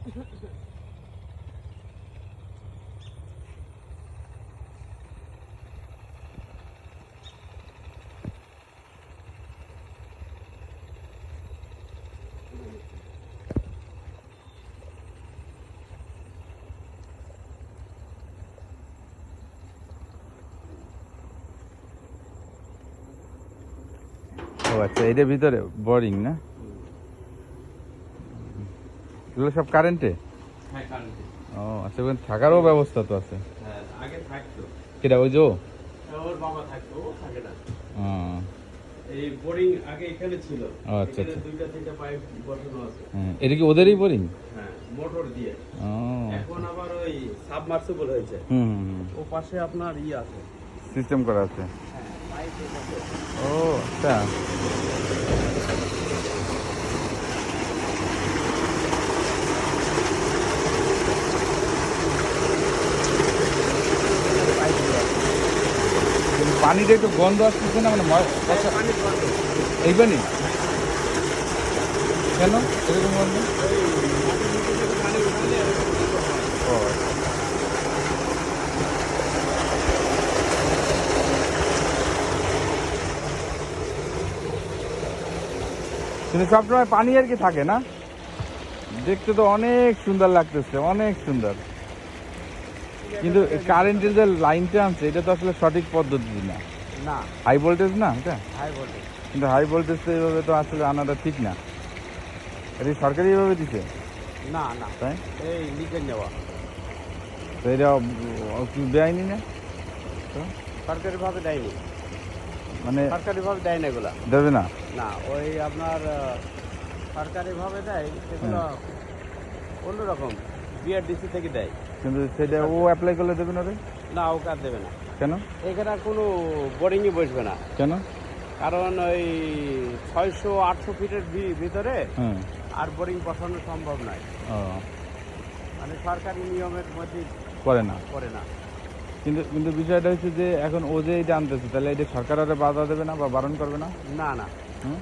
ও আচ্ছা, এটার ভিতরে বোরিং না? এগুলো সব কারেন্টে? হ্যাঁ, কারেন্টে। ও আচ্ছা, ওখানে থাকারও ব্যবস্থা তো আছে? হ্যাঁ, আগে থাকতো। কেটা ওই যে ওর বাবা থাকতো, ও থাকে না। ও এই বোরিং আগে এখানে ছিল। আচ্ছা এখানে আচ্ছা। 2টা 3টা পাইপ বসানো আছে। এটা কি ওদেরই বোরিং? হ্যাঁ, মোটর দিয়ে। ও এখন আবার ওই সাবমার্সিবল হয়েছে। ও পাশে আপনার আছে। সিস্টেম করা আছে। হ্যাঁ, পাইপ আছে। ও আচ্ছা। পানিটা একটু গন্ধ আসতেছে না, মানে পানি বন্ধ। এই পানি কেন এরকম গন্ধ? পানি উঠালে ও কিন্তু সবসময় পানি আর কি থাকে না? দেখতে তো অনেক সুন্দর লাগতেছে, অনেক সুন্দর, কিন্তু কারেন্টের যে লাইনটা আনছে এটা তো আসলে সঠিক পদ্ধতি না। না, হাই ভোল্টেজ না এটা? High voltage. কিন্তু হাই ভোল্টেজ তো এইভাবে তো আসলে আনাটা ঠিক না। এটা সরকারি ভাবে দিছে? না না, তাই? এই নিজের নেওয়া। তো এটা কি বেআইনি না? তো সরকারিভাবে দেয়নি, মানে সরকারিভাবে দেয় না এগুলা। দেবে না? না, ওই আপনার সরকারিভাবে দেয় সেগুলো অন্যরকম, বিআরডিসি থেকে দেয়। কিন্তু সেটা ও অ্যাপ্লাই করলে দেবে না রে? না, ওকে আর দেবে না। কেন? এখানে আর কোনো বোরিংই বসবে না, কেন? কারণ ওই 600-800 ফিটের ভিতরে হুম। আর বোরিং বসানো সম্ভব নয়। ও মানে সরকারি নিয়মের মধ্যে করে না। করে না। কিন্তু কিন্তু বিষয়টা হচ্ছে যে এখন ও যে এটা আনতেছে, তাহলে এটা সরকার আর বাধা দেবে না বা বারণ করবে না? না না হুম,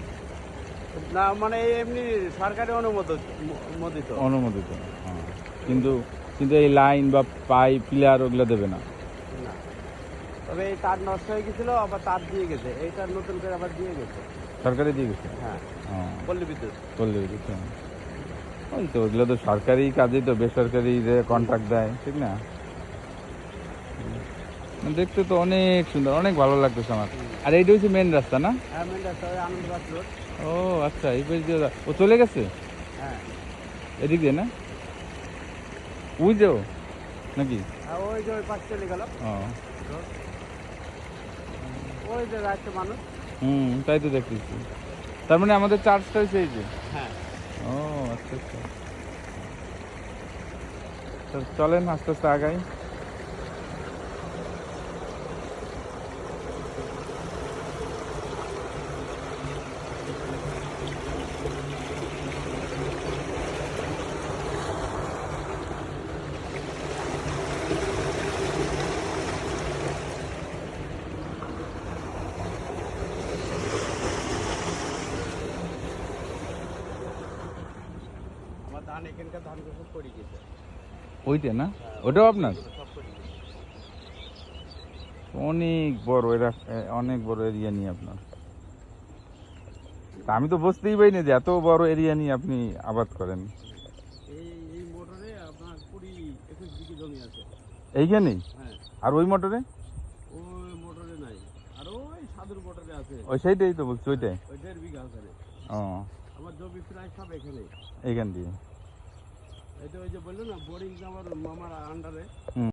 না, মানে এমনি সরকারি অনুমোদিত। অনুমোদিত। হ্যাঁ। কিন্তু কিন্তু এই লাইন বা পাইপ পিলার ওগুলো দেবে না? না, তবে এই তার নষ্ট হয়ে গেছিল, আবার তার দিয়ে গেছে, এইটা নতুন করে আবার দিয়ে গেছে। সরকারি দিয়ে গেছে? হ্যাঁ, হ্যাঁ, পল্লী বিদ্যুৎ। করলে দিচ্ছে। ওই তো ওগুলো তো সরকারি কাজেই তো বেসরকারি যে কন্ট্রাক্ট দেয়, ঠিক না? দেখতে তো অনেক সুন্দর, অনেক ভালো লাগতেছে আমার। আর এইটা হচ্ছে মেন রাস্তা না? হ্যাঁ, মেন রাস্তা, ওই আনন্দবাদ রোড। ও আচ্ছা, এই পেজ দিয়ে ও চলে গেছে হ্যাঁ এদিক দিয়ে না? ওই যাও নাকি? হ্যাঁ, ওই যে ওই পাশ চলে গেল ও রোড। ওই যে যাচ্ছে মানুষ। তাই তো দেখতেছি। তার মানে আমাদের চার্জটা হয়েছে এই যে? হ্যাঁ, ও আচ্ছা আচ্ছা। তো চলেন আস্তে আস্তে আগাই। আমার ধান এখানকার ধানগুলো সব পড়ে গেছে। ওইটা না? ওটাও আপনার? সব পড়ে গেছে। অনেক বড় এরা, অনেক বড় এরিয়া নিয়ে আপনার। তা আমি তো বুঝতেই পারিনি যে এত বড় এরিয়া নিয়ে আপনি আবাদ করেন। এই মোটরে আপনার 20-21 বিঘি জমি আছে এইখানেই? হ্যাঁ, আর ওই মোটরে? ওই মোটরে নাই, আর ওই সাধুর মোটরে আছে। ওই সাইডেই তো বলছি, ওইটাই। ওই 1.5 বিঘা আছে। ও আমার জমি প্রায় সব এখানে। এইখান দিয়ে? এটা ওই যে বললো না বোরিং আমার মামার আন্ডারে।